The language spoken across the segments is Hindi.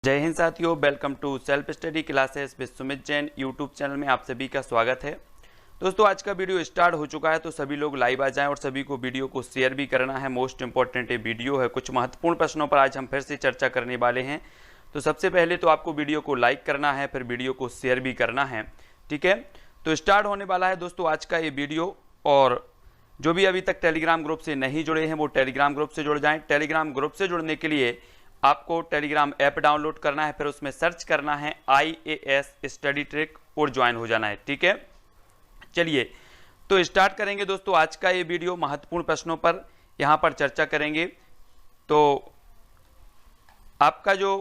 जय हिंद साथियों, welcome to self study classes with Sumit Jain YouTube channel में आप सभी का स्वागत है। दोस्तों, आज का वीडियो स्टार्ट हो चुका है तो सभी लोग लाइव आ जाएं और सभी को वीडियो को शेयर भी करना है। मोस्ट इंपॉर्टेंट ये वीडियो है, कुछ महत्वपूर्ण प्रश्नों पर आज हम फिर से चर्चा करने वाले हैं। तो सबसे पहले तो आपको वीडियो को लाइक करना है, फिर वीडियो को शेयर भी करना है, ठीक है। तो स्टार्ट होने वाला है दोस्तों आज का ये वीडियो। और जो भी अभी तक टेलीग्राम ग्रुप से नहीं जुड़े हैं वो टेलीग्राम ग्रुप से जुड़ जाएं। टेलीग्राम ग्रुप से जुड़ने के लिए आपको टेलीग्राम ऐप डाउनलोड करना है, फिर उसमें सर्च करना है IAS स्टडी ट्रिक और ज्वाइन हो जाना है, ठीक है। चलिए तो स्टार्ट करेंगे दोस्तों आज का ये वीडियो। महत्वपूर्ण प्रश्नों पर यहाँ पर चर्चा करेंगे। तो आपका जो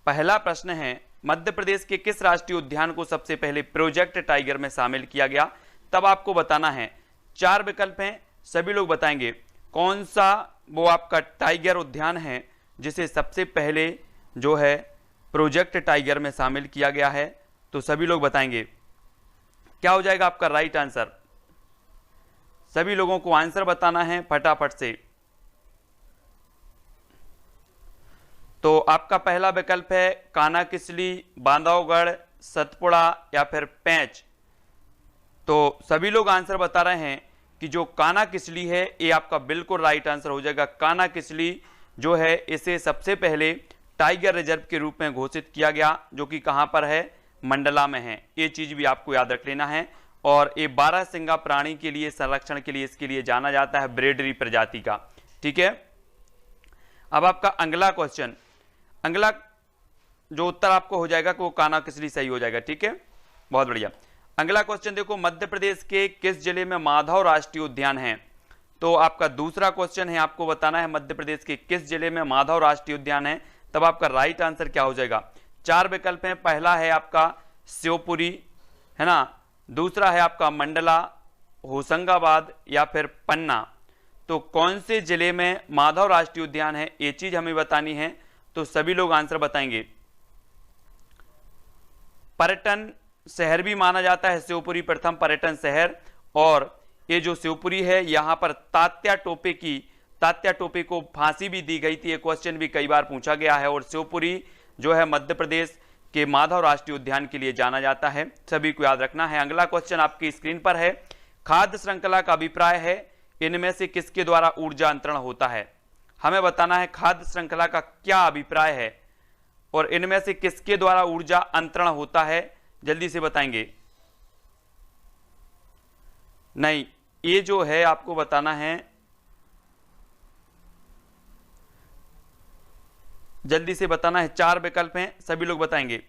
पहला प्रश्न है, मध्य प्रदेश के किस राष्ट्रीय उद्यान को सबसे पहले प्रोजेक्ट टाइगर में शामिल किया गया? तब आपको बताना है। 4 विकल्प हैं, सभी लोग बताएंगे कौन सा वो आपका टाइगर उद्यान है जिसे सबसे पहले जो है प्रोजेक्ट टाइगर में शामिल किया गया है। तो सभी लोग बताएंगे क्या हो जाएगा आपका राइट आंसर। सभी लोगों को आंसर बताना है फटाफट से। तो आपका पहला विकल्प है कानाकिसली, बांधवगढ़, सतपुड़ा या फिर पेंच। तो सभी लोग आंसर बता रहे हैं कि जो कानाकिसली है ये आपका बिल्कुल राइट आंसर हो जाएगा। कानाकिसली जो है इसे सबसे पहले टाइगर रिजर्व के रूप में घोषित किया गया, जो कि कहां पर है? मंडला में है। ये चीज भी आपको याद रख लेना है। और ये 12 सिंगा प्राणी के लिए संरक्षण के लिए इसके लिए जाना जाता है, ब्रेडरी प्रजाति का, ठीक है। अब आपका अगला क्वेश्चन, अगला जो उत्तर आपको हो जाएगा कि वो कानाकिसली सही हो जाएगा, ठीक है, बहुत बढ़िया। अगला क्वेश्चन देखो, मध्य प्रदेश के किस जिले में माधव राष्ट्रीय उद्यान है? तो आपका दूसरा क्वेश्चन है, आपको बताना है मध्य प्रदेश के किस जिले में माधव राष्ट्रीय उद्यान है। तब आपका राइट आंसर क्या हो जाएगा? 4 विकल्प हैं। पहला है आपका शिवपुरी, है ना, दूसरा है आपका मंडला, होशंगाबाद या फिर पन्ना। तो कौन से जिले में माधव राष्ट्रीय उद्यान है ये चीज हमें बतानी है। तो सभी लोग आंसर बताएंगे। पर्यटन शहर भी माना जाता है शिवपुरी, प्रथम पर्यटन शहर। और ये जो शिवपुरी है यहां पर तात्या टोपे को फांसी भी दी गई थी। ये क्वेश्चन भी कई बार पूछा गया है। और शिवपुरी जो है मध्य प्रदेश के माधव राष्ट्रीय उद्यान के लिए जाना जाता है, सभी को याद रखना है। अगला क्वेश्चन आपकी स्क्रीन पर है, खाद्य श्रृंखला का अभिप्राय है इनमें से किसके द्वारा ऊर्जा अंतरण होता है? हमें बताना है खाद्य श्रृंखला का क्या अभिप्राय है और इनमें से किसके द्वारा ऊर्जा अंतरण होता है, जल्दी से बताएंगे। नहीं, ये जो है आपको बताना है, जल्दी से बताना है। 4 विकल्प हैं, सभी लोग बताएंगे।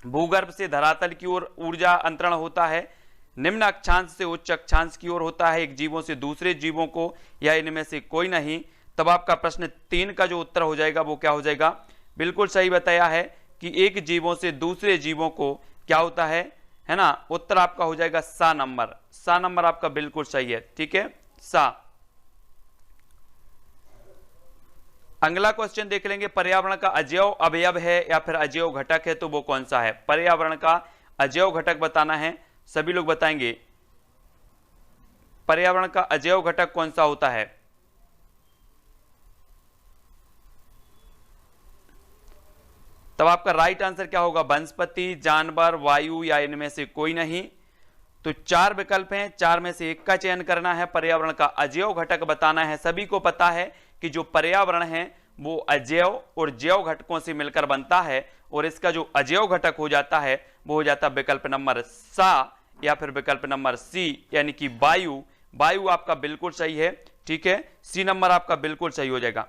भूगर्भ से धरातल की ओर ऊर्जा अंतरण होता है, निम्न अक्षांश से उच्च अक्षांश की ओर होता है, एक जीवों से दूसरे जीवों को, या इनमें से कोई नहीं। तब आपका प्रश्न 3 का जो उत्तर हो जाएगा वो क्या हो जाएगा? बिल्कुल सही बताया है कि एक जीवों से दूसरे जीवों को क्या होता है ना। उत्तर आपका हो जाएगा सा नंबर। सा नंबर आपका बिल्कुल सही है, ठीक है, सा। अगला क्वेश्चन देख लेंगे, पर्यावरण का अजैव अवयव है या फिर अजैव घटक है, तो वो कौन सा है? पर्यावरण का अजैव घटक बताना है, सभी लोग बताएंगे। पर्यावरण का अजैव घटक कौन सा होता है? तब आपका राइट आंसर क्या होगा? वनस्पति, जानवर, वायु या इनमें से कोई नहीं। तो 4 विकल्प हैं, 4 में से एक का चयन करना है। पर्यावरण का अजैव घटक बताना है। सभी को पता है कि जो पर्यावरण है वो अजैव और जैव घटकों से मिलकर बनता है, और इसका जो अजैव घटक हो जाता है वो हो जाता है विकल्प नंबर सा या फिर विकल्प नंबर सी, यानी कि वायु। वायु आपका बिल्कुल सही है, ठीक है, सी नंबर आपका बिल्कुल सही हो जाएगा।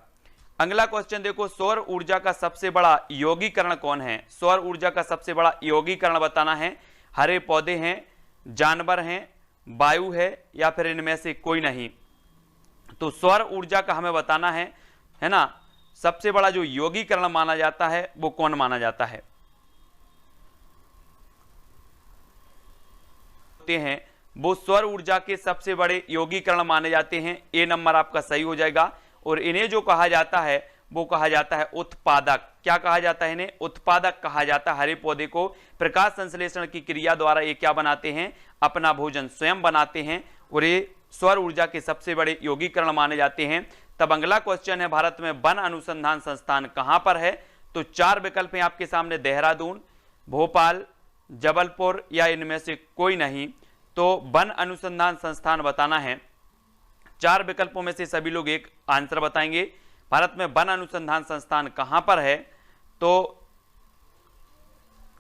अगला क्वेश्चन देखो, सौर ऊर्जा का सबसे बड़ा यौगिकरण कौन है? सौर ऊर्जा का सबसे बड़ा यौगिकरण बताना है। हरे पौधे हैं, जानवर हैं, वायु है या फिर इनमें से कोई नहीं। तो सौर ऊर्जा का हमें बताना है ना, सबसे बड़ा जो यौगिकरण माना जाता है वो कौन माना जाता है? हैं वो सौर ऊर्जा के सबसे बड़े यौगिकरण माने जाते हैं। ए नंबर आपका सही हो जाएगा। और इन्हें जो कहा जाता है वो कहा जाता है उत्पादक। क्या कहा जाता है? इन्हें उत्पादक कहा जाता है। हरे पौधे को प्रकाश संश्लेषण की क्रिया द्वारा ये क्या बनाते हैं? अपना भोजन स्वयं बनाते हैं, और ये सौर ऊर्जा के सबसे बड़े यौगिकरण माने जाते हैं। तब अगला क्वेश्चन है, भारत में वन अनुसंधान संस्थान कहां पर है? तो 4 विकल्प हैं आपके सामने, देहरादून, भोपाल, जबलपुर या इनमें से कोई नहीं। तो वन अनुसंधान संस्थान बताना है। 4 विकल्पों में से सभी लोग एक आंसर बताएंगे। भारत में वन अनुसंधान संस्थान कहां पर है? तो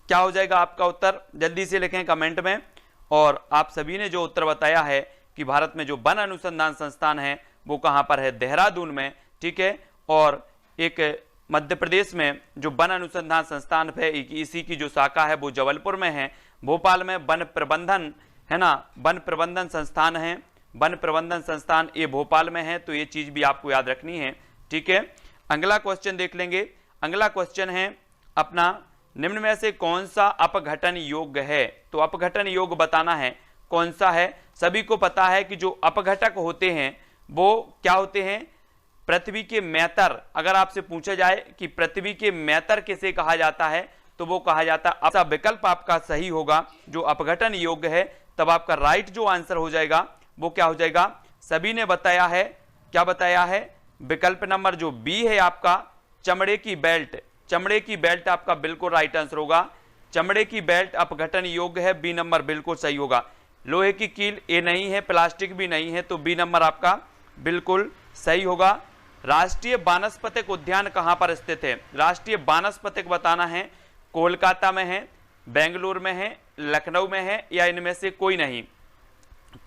क्या हो जाएगा आपका उत्तर? जल्दी से लिखें कमेंट में। और आप सभी ने जो उत्तर बताया है कि भारत में जो वन अनुसंधान संस्थान है वो कहां पर है? देहरादून में, ठीक है। और एक मध्य प्रदेश में जो वन अनुसंधान संस्थान है, इसी की जो शाखा है वो जबलपुर में है। भोपाल में वन प्रबंधन है ना, वन प्रबंधन संस्थान है, वन प्रबंधन संस्थान ये भोपाल में है। तो ये चीज भी आपको याद रखनी है, ठीक है। अगला क्वेश्चन देख लेंगे। अगला क्वेश्चन है अपना, निम्न में से कौन सा अपघटन योग्य है? तो अपघटन योग्य बताना है कौन सा है। सभी को पता है कि जो अपघटक होते हैं वो क्या होते हैं? पृथ्वी के मैतर। अगर आपसे पूछा जाए कि पृथ्वी के मैतर किसे कहा जाता है तो वो कहा जाता है, ऐसा विकल्प आपका सही होगा जो अपघटन योग्य है। तब आपका राइट जो आंसर हो जाएगा वो क्या हो जाएगा? सभी ने बताया है, क्या बताया है? विकल्प नंबर जो बी है आपका, चमड़े की बेल्ट। चमड़े की बेल्ट आपका बिल्कुल राइट आंसर होगा। चमड़े की बेल्ट अपघटन योग्य है, बी नंबर बिल्कुल सही होगा। लोहे की कील ये नहीं है, प्लास्टिक भी नहीं है, तो बी नंबर आपका बिल्कुल सही होगा। राष्ट्रीय वानस्पतिक उद्यान कहां पर स्थित है? राष्ट्रीय वानस्पतिक बताना है, कोलकाता में है, बेंगलुरु में है, लखनऊ में है या इनमें से कोई नहीं।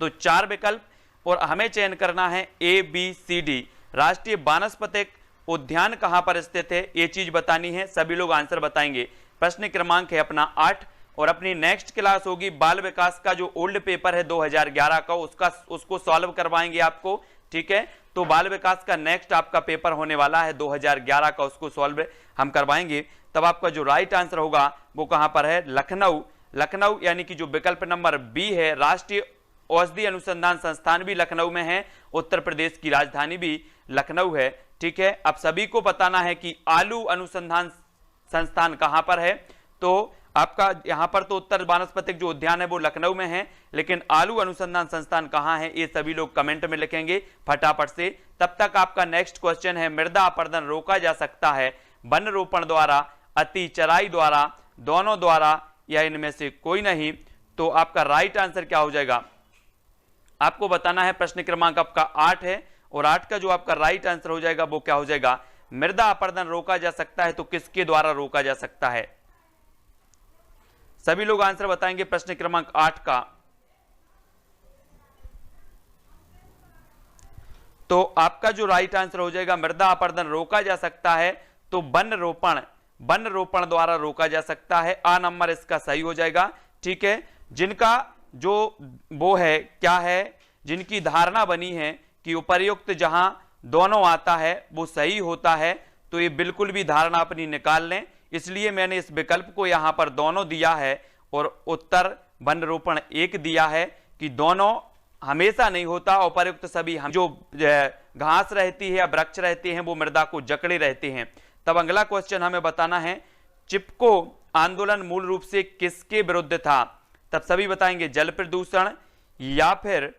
तो 4 विकल्प और हमें चयन करना है ए बी सी डी। राष्ट्रीय वानस्पतिक उद्यान कहां पर स्थित है ये चीज बतानी है। सभी लोग आंसर बताएंगे। प्रश्न क्रमांक है अपना 8 और अपनी नेक्स्ट क्लास होगी बाल विकास का जो ओल्ड पेपर है 2011 का, उसको सॉल्व करवाएंगे आपको, ठीक है। तो बाल विकास का नेक्स्ट आपका पेपर होने वाला है 2011 का, उसको सॉल्व हम करवाएंगे। तब आपका जो राइट आंसर होगा वो कहां पर है? लखनऊ। लखनऊ यानी कि जो विकल्प नंबर बी है, राष्ट्रीय औषधि अनुसंधान संस्थान भी लखनऊ में है, उत्तर प्रदेश की राजधानी भी लखनऊ है, ठीक है। अब सभी को बताना है कि आलू अनुसंधान संस्थान कहां पर है। तो आपका यहां पर तो उत्तर वानस्पतिक जो उद्यान है वो लखनऊ में है, लेकिन आलू अनुसंधान संस्थान कहां है ये सभी लोग कमेंट में लिखेंगे फटाफट से। तब तक आपका नेक्स्ट क्वेश्चन है, मृदा अपरदन रोका जा सकता है वन रोपण द्वारा, अति चराई द्वारा, दोनों द्वारा या इनमें से कोई नहीं। तो आपका राइट आंसर क्या हो जाएगा आपको बताना है। प्रश्न क्रमांक आपका 8 है और 8 का जो आपका राइट आंसर हो जाएगा वो क्या हो जाएगा? मृदा अपरदन रोका जा सकता है तो किसके द्वारा रोका जा सकता है? सभी लोग आंसर बताएंगे प्रश्न क्रमांक 8 का। तो आपका जो राइट आंसर हो जाएगा, मृदा अपरदन रोका जा सकता है तो वन रोपण द्वारा रोका जा सकता है। आ नंबर इसका सही हो जाएगा, ठीक है। जिनका जो वो है क्या है, जिनकी धारणा बनी है कि उपर्युक्त जहां दोनों आता है वो सही होता है, तो ये बिल्कुल भी धारणा अपनी निकाल लें। इसलिए मैंने इस विकल्प को यहां पर दोनों दिया है और उत्तर वन रोपण 1 दिया है कि दोनों हमेशा नहीं होता। उपर्युक्त सभी जो घास रहती है या वृक्ष रहते हैं वो मृदा को जकड़े रहते हैं। तब अगला क्वेश्चन हमें बताना है, चिपको आंदोलन मूल रूप से किसके विरुद्ध था? तब सभी बताएंगे जल प्रदूषण या फिर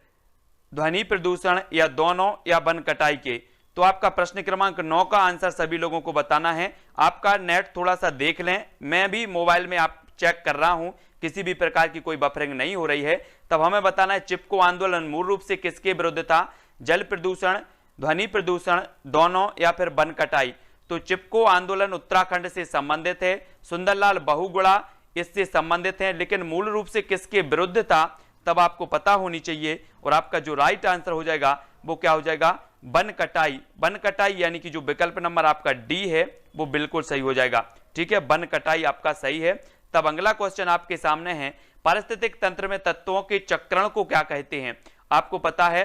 ध्वनि प्रदूषण या दोनों या वन कटाई के। तो आपका प्रश्न क्रमांक 9 का आंसर सभी लोगों को बताना है। आपका नेट थोड़ा सा देख लें, मैं भी मोबाइल में आप चेक कर रहा हूं, किसी भी प्रकार की कोई बफरिंग नहीं हो रही है। तब हमें बताना है चिपको आंदोलन मूल रूप से किसके विरुद्ध था? जल प्रदूषण, ध्वनि प्रदूषण, दोनों या फिर वन कटाई। तो चिपको आंदोलन उत्तराखंड से संबंधित है, सुंदरलाल बहुगुणा इससे संबंधित है, लेकिन मूल रूप से किसके विरुद्ध था तब आपको पता होनी चाहिए। और आपका जो राइट आंसर हो जाएगा वो क्या हो जाएगा? वन कटाई। वन कटाई यानी कि जो विकल्प नंबर आपका डी है वो बिल्कुल सही हो जाएगा, ठीक है। वन कटाई आपका सही है। तब अगला क्वेश्चन आपके सामने है, पारिस्थितिक तंत्र में तत्वों के चक्रण को क्या कहते हैं? आपको पता है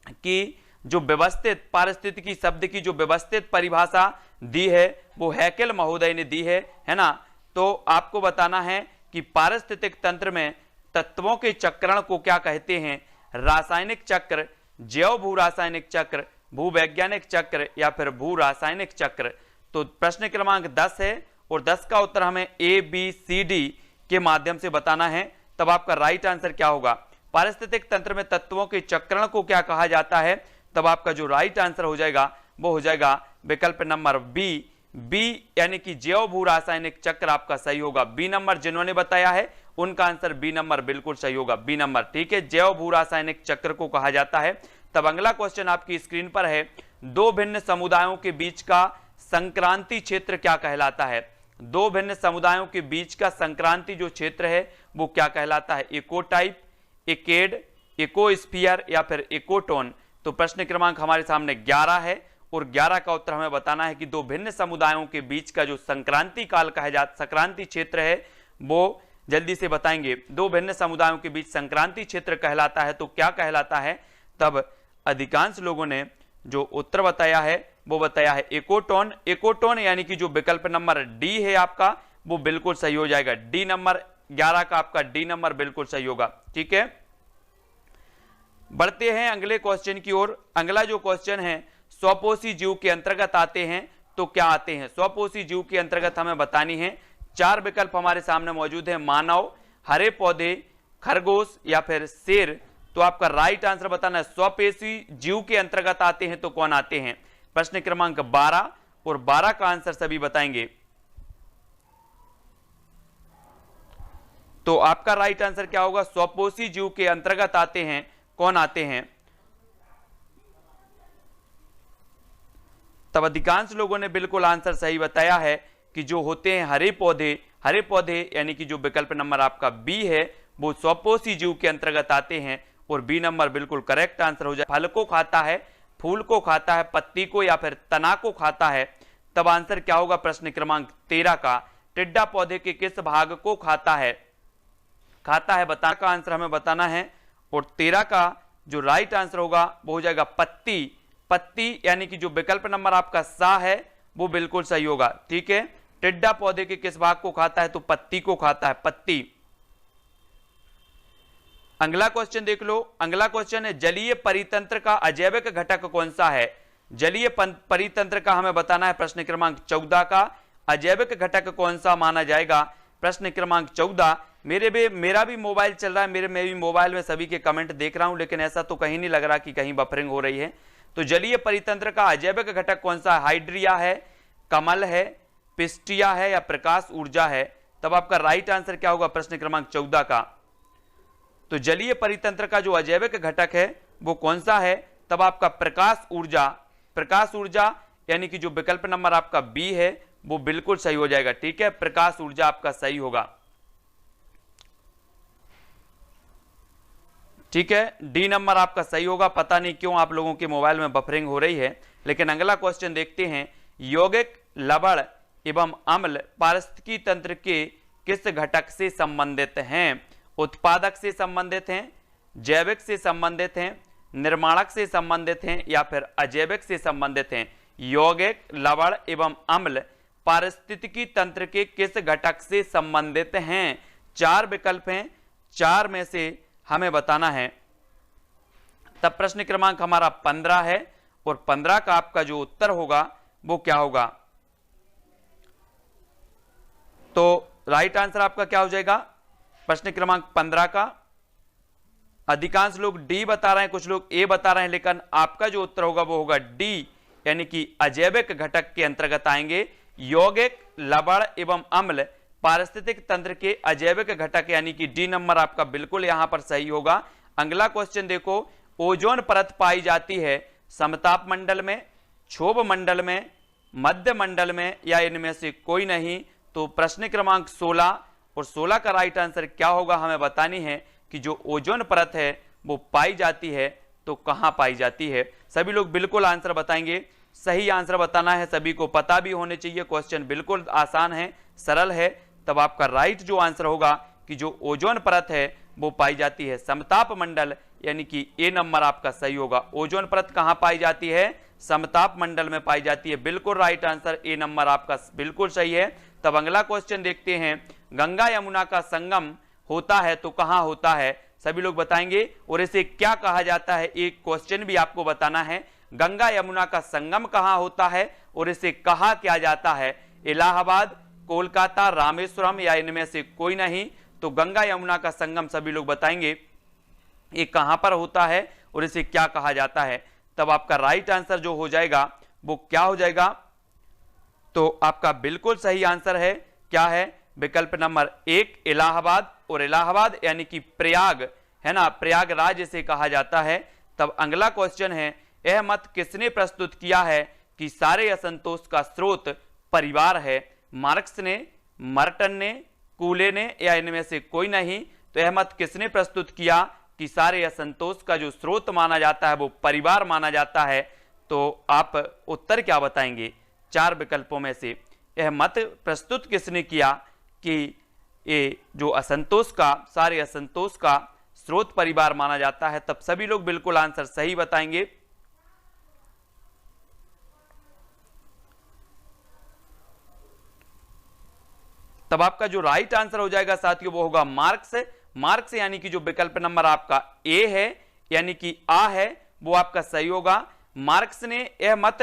कि जो व्यवस्थित पारिस्थितिकी शब्द की जो व्यवस्थित परिभाषा दी है वो हैकेल महोदय ने दी है ना। तो आपको बताना है कि पारिस्थितिक तंत्र में तत्वों के चक्रण को क्या कहते हैं? रासायनिक चक्र, जैव भू रासायनिक चक्र, भूवैज्ञानिक चक्र या फिर भू रासायनिक चक्र। तो प्रश्न क्रमांक 10 है और 10 का उत्तर हमें ए बी सी डी के माध्यम से बताना है। तब आपका राइट आंसर क्या होगा? पारिस्थितिक तंत्र में तत्वों के चक्रण को क्या कहा जाता है? तब आपका जो राइट आंसर हो जाएगा वो हो जाएगा विकल्प नंबर बी, बी यानी कि जैव भू रासायनिक चक्र आपका सही होगा। बी नंबर जिन्होंने बताया है उनका आंसर बी नंबर बिल्कुल सही होगा, बी नंबर। ठीक है, जैव भू रासायनिक चक्र को कहा जाता है। तब अगला क्वेश्चन आपकी स्क्रीन पर है, दो भिन्न समुदायों के बीच का संक्रांति क्षेत्र क्या कहलाता है? दो भिन्न समुदायों के बीच का संक्रांति जो क्षेत्र है वो क्या कहलाता है? इकोटाइप, इकेड, इकोस्फीयर या फिर इकोटोन। तो प्रश्न क्रमांक हमारे सामने 11 है और 11 का उत्तर हमें बताना है कि दो भिन्न समुदायों के बीच का जो संक्रांति काल कहा जाता, संक्रांति क्षेत्र है, वो जल्दी से बताएंगे। दो भिन्न समुदायों के बीच संक्रांति क्षेत्र कहलाता है तो क्या कहलाता है? तब अधिकांश लोगों ने जो उत्तर बताया है वो बताया है इकोटोन। इकोटोन यानी कि जो विकल्प नंबर डी है आपका वो बिल्कुल सही हो जाएगा। डी नंबर 11 का आपका डी नंबर बिल्कुल सही होगा। ठीक है, बढ़ते हैं अगले क्वेश्चन की ओर। अगला जो क्वेश्चन है, स्वपोषी जीव के अंतर्गत आते हैं तो क्या आते हैं? स्वपोषी जीव के अंतर्गत हमें बतानी है। 4 विकल्प हमारे सामने मौजूद है, मानव, हरे पौधे, खरगोश या फिर शेर। तो आपका राइट आंसर बताना है स्वपोषी जीव के अंतर्गत आते हैं तो कौन आते हैं? प्रश्न क्रमांक 12 और 12 का आंसर सभी बताएंगे। तो आपका राइट आंसर क्या होगा? स्वपोषी जीव के अंतर्गत आते हैं, कौन आते हैं? तब अधिकांश लोगों ने बिल्कुल आंसर सही बताया है कि जो होते हैं हरे पौधे। हरे पौधे यानी कि जो विकल्प नंबर आपका बी है वो स्वपोषी जीव के अंतर्गत आते हैं और बी नंबर बिल्कुल करेक्ट आंसर हो जाए। फल को खाता है, फूल को खाता है, पत्ती को या फिर तना को खाता है। तब आंसर क्या होगा? प्रश्न क्रमांक 13 का, टिड्डा पौधे के किस भाग को खाता है? खाता है बता का आंसर हमें बताना है और 13 का जो राइट आंसर होगा वो हो जाएगा पत्ती। पत्ती यानी कि जो विकल्प नंबर आपका सा है वो बिल्कुल सही होगा। ठीक है, टिड्डा पौधे के किस भाग को खाता है? तो पत्ती को खाता है, पत्ती। अगला क्वेश्चन देख लो। अगला क्वेश्चन है, जलीय परितंत्र का अजैविक घटक कौन सा है? जलीय परितंत्र का हमें बताना है। प्रश्न क्रमांक 14 का अजैविक घटक कौन सा माना जाएगा? प्रश्न क्रमांक 14। मेरा भी मोबाइल चल रहा है, मैं भी मोबाइल में सभी के कमेंट देख रहा हूं, लेकिन ऐसा तो कहीं नहीं लग रहा कि कहीं बफरिंग हो रही है। तो जलीय परितंत्र का अजैविक घटक कौन सा? हाइड्रिया है, कमल है, पिस्टिया है या प्रकाश ऊर्जा है। तब आपका राइट आंसर क्या होगा? प्रश्न क्रमांक 14 का। तो जलीय परितंत्र का जो अजैविक घटक है वो कौन सा है? तब आपका प्रकाश ऊर्जा। प्रकाश ऊर्जा यानी कि जो विकल्प नंबर आपका बी है वो बिल्कुल सही हो जाएगा। ठीक है, प्रकाश ऊर्जा आपका सही होगा। ठीक है, डी नंबर आपका सही होगा। पता नहीं क्यों आप लोगों के मोबाइल में बफरिंग हो रही है। लेकिन अगला क्वेश्चन देखते हैं, यौगिक, लवण एवं अम्ल पारिस्थितिकी तंत्र के किस घटक से संबंधित हैं? उत्पादक से संबंधित हैं, जैविक से संबंधित हैं, निर्माणक से संबंधित हैं या फिर अजैविक से संबंधित हैं? यौगिक, लवण एवं अम्ल पारिस्थितिकी तंत्र के किस घटक से संबंधित हैं? 4 विकल्प हैं, 4 में से हमें बताना है। तब प्रश्न क्रमांक हमारा 15 है और 15 का आपका जो उत्तर होगा वो क्या होगा? तो राइट आंसर आपका क्या हो जाएगा? प्रश्न क्रमांक 15 का अधिकांश लोग डी बता रहे हैं, कुछ लोग ए बता रहे हैं, लेकिन आपका जो उत्तर होगा वो होगा डी यानी कि अजैविक घटक के अंतर्गत आएंगे। यौगिक, लवण एवं अम्ल पारिस्थितिक तंत्र के अजैविक घटक यानी कि डी नंबर आपका बिल्कुल यहां पर सही होगा। अगला क्वेश्चन देखो, ओजोन परत पाई जाती है समताप मंडल में, क्षोभ मंडल में, मध्य मंडल में या इनमें से कोई नहीं? तो प्रश्न क्रमांक 16 और 16 का राइट आंसर क्या होगा हमें बतानी है कि जो ओजोन परत है वो पाई जाती है तो कहां पाई जाती है? सभी लोग बिल्कुल आंसर बताएंगे। सही आंसर बताना है, सभी को पता भी होने चाहिए। क्वेश्चन बिल्कुल आसान है, सरल है। तब आपका राइट जो आंसर होगा कि जो ओजोन परत है वो पाई जाती है समताप मंडल यानी कि ए नंबर आपका सही होगा। ओजोन परत कहां पाई जाती है? समताप मंडल में पाई जाती है। बिल्कुल राइट आंसर ए नंबर आपका बिल्कुल सही है। तब अगला क्वेश्चन देखते हैं, गंगा यमुना का संगम होता है तो कहां होता है? सभी लोग बताएंगे और इसे क्या कहा जाता है? एक क्वेश्चन भी आपको बताना है। गंगा यमुना का संगम कहां होता है और इसे कहा क्या जाता है? इलाहाबाद, कोलकाता, रामेश्वरम या इनमें से कोई नहीं? तो गंगा यमुना का संगम सभी लोग बताएंगे ये कहां पर होता है और इसे क्या कहा जाता है? तब आपका राइट आंसर जो हो जाएगा वो क्या हो जाएगा? तो आपका बिल्कुल सही आंसर है, क्या है, विकल्प नंबर 1 इलाहाबाद। और इलाहाबाद यानी कि प्रयाग, है ना, प्रयागराज इसे कहा जाता है। तब अगला क्वेश्चन है, यह मत किसने प्रस्तुत किया है कि सारे असंतोष का स्रोत परिवार है? मार्क्स ने, मर्टन ने, कूले ने, या इनमें से कोई नहीं? तो यह मत किसने प्रस्तुत किया कि सारे असंतोष का जो स्रोत माना जाता है वो परिवार माना जाता है? तो आप उत्तर क्या बताएंगे 4 विकल्पों में से? यह मत प्रस्तुत किसने किया कि ये जो असंतोष का, सारे असंतोष का स्रोत परिवार माना जाता है? तब सभी लोग बिल्कुल आंसर सही बताएंगे। तब आपका जो राइट आंसर हो जाएगा साथियों वो होगा मार्क्स। मार्क्स यानी कि जो विकल्प नंबर आपका ए है, यानी कि आ है, वो आपका सही होगा। मार्क्स ने यह मत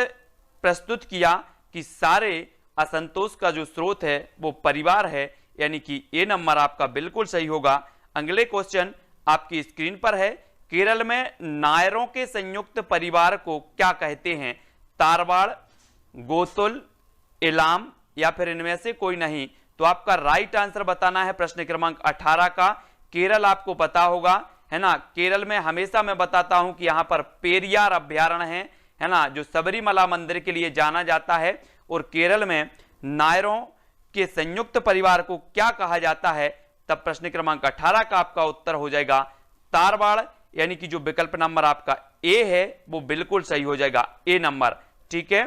प्रस्तुत किया कि सारे असंतोष का जो स्रोत है वो परिवार है, यानी कि ए नंबर आपका बिल्कुल सही होगा। अगले क्वेश्चन आपकी स्क्रीन पर है, केरल में नायरों के संयुक्त परिवार को क्या कहते हैं? तारवाड़, गोतुल, इलाम, या फिर इनमें से कोई नहीं? तो आपका राइट आंसर बताना है प्रश्न क्रमांक 18 का। केरल आपको पता होगा, है ना, केरल में हमेशा मैं बताता हूं कि यहां पर पेरियार अभ्यारण्य है ना, जो सबरीमला मंदिर के लिए जाना जाता है। और केरल में नायरों के संयुक्त परिवार को क्या कहा जाता है? तब प्रश्न क्रमांक 18 का आपका उत्तर हो जाएगा तारवाड़, यानी कि जो विकल्प नंबर आपका ए है वो बिल्कुल सही हो जाएगा, ए नंबर। ठीक है,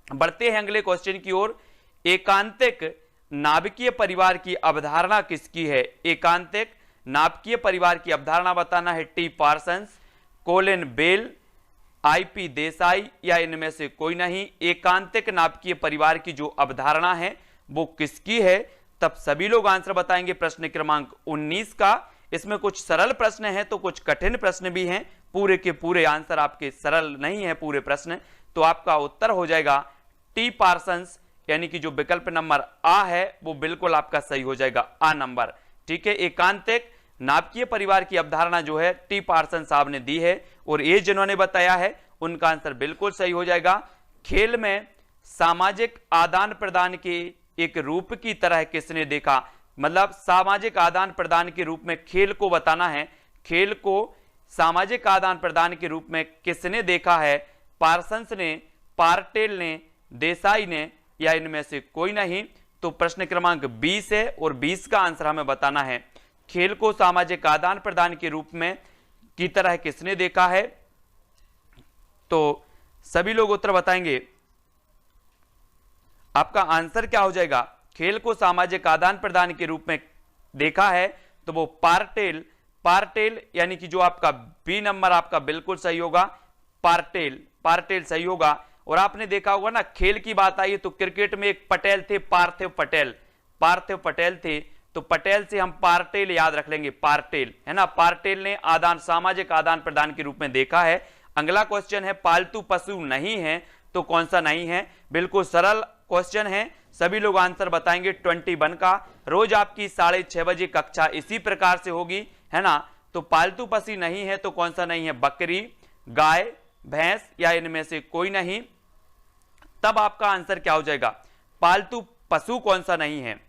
बढ़ते हैं अगले क्वेश्चन की ओर। एकांतिक नाभिकीय परिवार की अवधारणा किसकी है? एकांतिक नाभिकीय परिवार की अवधारणा बताना है T Parsons, Colin Bell, IP Desai, या इनमें से कोई नहीं? एकांतिक नाभिकीय परिवार की जो अवधारणा है वो किसकी है? तब सभी लोग आंसर बताएंगे प्रश्न क्रमांक 19 का। इसमें कुछ सरल प्रश्न हैं तो कुछ कठिन प्रश्न भी हैं, पूरे के पूरे आंसर आपके सरल नहीं है पूरे प्रश्न। तो आपका उत्तर हो जाएगा टी पार्सन्स, यानी कि जो विकल्प नंबर आ है वो बिल्कुल आपका सही हो जाएगा, आ नंबर। ठीक है, एकांतिक नाभिकीय परिवार की अवधारणा जो है टी पार्सन साहब ने दी है, और ये जिन्होंने बताया है उनका आंसर बिल्कुल सही हो जाएगा। खेल में सामाजिक आदान प्रदान के एक रूप की तरह किसने देखा? मतलब सामाजिक आदान प्रदान के रूप में खेल को बताना है। खेल को सामाजिक आदान प्रदान के रूप में किसने देखा है? पार्सन्स ने, पार्टेल ने, देसाई ने, या इनमें से कोई नहीं? तो प्रश्न क्रमांक 20 है और 20 का आंसर हमें बताना है। खेल को सामाजिक आदान प्रदान के रूप में की तरह किसने देखा है? तो सभी लोग उत्तर बताएंगे। आपका आंसर क्या हो जाएगा? खेल को सामाजिक आदान प्रदान के रूप में देखा है तो वो पार्टेल, पार्टेल यानी कि जो आपका बी नंबर आपका बिल्कुल सही होगा, पार्टेल, पार्टेल सही होगा। और आपने देखा होगा ना, खेल की बात आई तो क्रिकेट में एक पटेल थे, पार्थिव पटेल, पार्थिव पटेल थे, तो पटेल से हम पार्टेल याद रख लेंगे, पार्टेल, है ना। पार्टेल ने आदान, सामाजिक आदान प्रदान के रूप में देखा है। अगला क्वेश्चन है, पालतू पशु नहीं है तो कौन सा नहीं है? बिल्कुल सरल क्वेश्चन है, सभी लोग आंसर बताएंगे 21 का। रोज आपकी 6:30 बजे कक्षा इसी प्रकार से होगी, है ना। तो पालतू पशु नहीं है तो कौन सा नहीं है? बकरी, गाय, भैंस, या इनमें से कोई नहीं? तब आपका आंसर क्या हो जाएगा? पालतू पशु कौन सा नहीं है?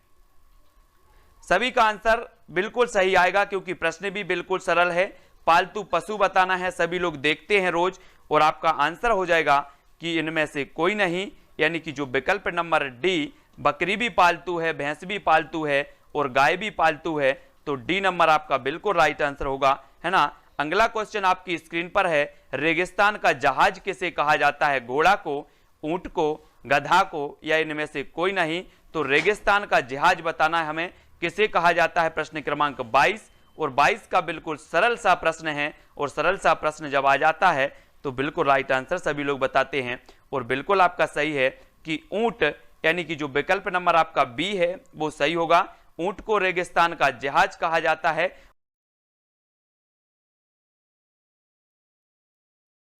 सभी का आंसर बिल्कुल सही आएगा क्योंकि प्रश्न भी बिल्कुल सरल है। पालतू पशु बताना है, सभी लोग देखते हैं रोज, और आपका आंसर हो जाएगा कि इनमें से कोई नहीं, यानी कि जो विकल्प नंबर डी, बकरी भी पालतू है, भैंस भी पालतू है और गाय भी पालतू है, तो डी नंबर आपका बिल्कुल राइट आंसर होगा, है ना। अगला क्वेश्चन आपकी स्क्रीन पर है, रेगिस्तान का जहाज किसे कहा जाता है? घोड़ा को, ऊंट को, गधा को, या इनमें से कोई नहीं? तो रेगिस्तान का जहाज बताना है हमें किसे कहा जाता है, प्रश्न क्रमांक 22। और 22 का बिल्कुल सरल सा प्रश्न है, और सरल सा प्रश्न जब आ जाता है तो बिल्कुल राइट आंसर सभी लोग बताते हैं, और बिल्कुल आपका सही है कि ऊंट, यानी कि जो विकल्प नंबर आपका बी है वो सही होगा। ऊंट को रेगिस्तान का जहाज कहा जाता है,